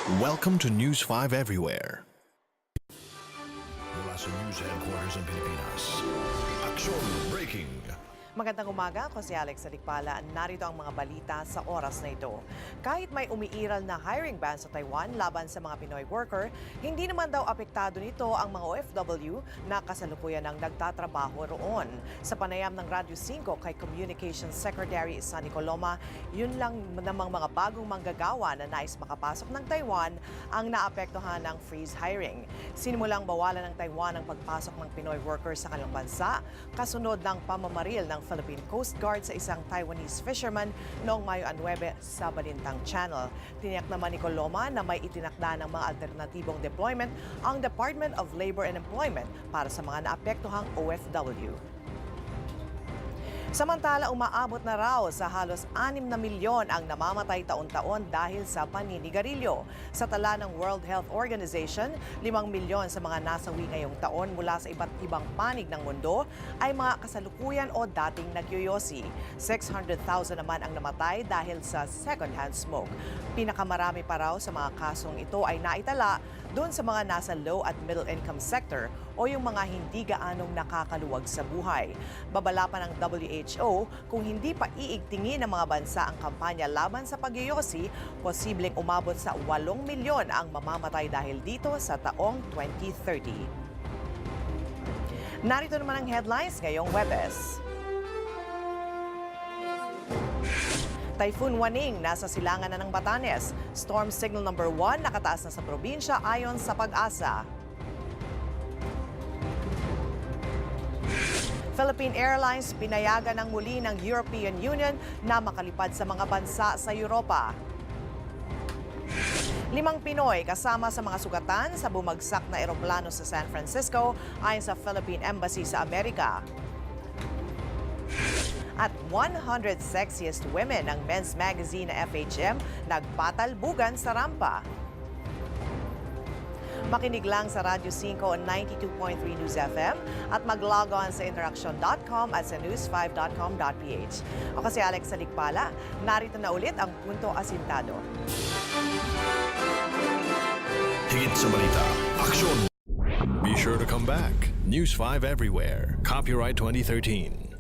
Welcome to News 5 Everywhere. Mula sa News Headquarters ng Pilipinas. Action Breaking. Magandang umaga, ako si Alex Alikpala. Narito ang mga balita sa oras na ito. Kahit may umiiral na hiring ban sa Taiwan laban sa mga Pinoy worker, hindi naman daw apektado nito ang mga OFW na kasalukuyan ng nagtatrabaho roon. Sa panayam ng Radyo 5 kay Communications Secretary Sunny Coloma, yun lang namang mga bagong manggagawa na nais makapasok ng Taiwan ang naapektuhan ng freeze hiring. Sinimulang bawalan ng Taiwan ang pagpasok ng Pinoy workers sa kanilang bansa, kasunod ng pamamaril ng Philippine Coast Guard sa isang Taiwanese fisherman noong Mayo 9 sa Balintang Channel. Tiniyak naman ni Coloma na may itinakda ng mga alternatibong deployment ang Department of Labor and Employment para sa mga naapektuhang OFW. Samantala, umaabot na raw sa halos 6 na milyon ang namamatay taon-taon dahil sa paninigarilyo. Sa tala ng World Health Organization, 5 milyon sa mga nasawi ngayong taon mula sa iba't ibang panig ng mundo ay mga kasalukuyan o dating nagyoyosi. 600,000 naman ang namatay dahil sa second-hand smoke. Pinakamarami pa raw sa mga kasong ito ay naitala doon sa mga nasa low at middle income sector o yung mga hindi gaanong nakakaluwag sa buhay. Babala pa ng WHO kung hindi pa iigtingin ng mga bansa ang kampanya laban sa pagyoyosi, posibleng umabot sa 8 milyon ang mamamatay dahil dito sa taong 2030. Narito naman ang headlines ngayong Webes. Typhoon Waning nasa silangan na ng Batanes. Storm signal number 1 nakataas na sa probinsya ayon sa Pag-asa. Philippine Airlines pinayagan ng muli ng European Union na makalipad sa mga bansa sa Europa. 5 Pinoy kasama sa mga sugatan sa bumagsak na eroplano sa San Francisco ayon sa Philippine Embassy sa Amerika. At 100 sexiest women ng men's magazine na FHM nagpatalbugan sa rampa. Makinig lang sa Radyo 5 on 92.3 News FM at mag-log on sa interaction.com at sa news5.com.ph. Ako si Alex Alikpala, narito na ulit ang Punto Asintado. Higit sa balita, aksyon! Be sure to come back. News 5 Everywhere. Copyright 2013.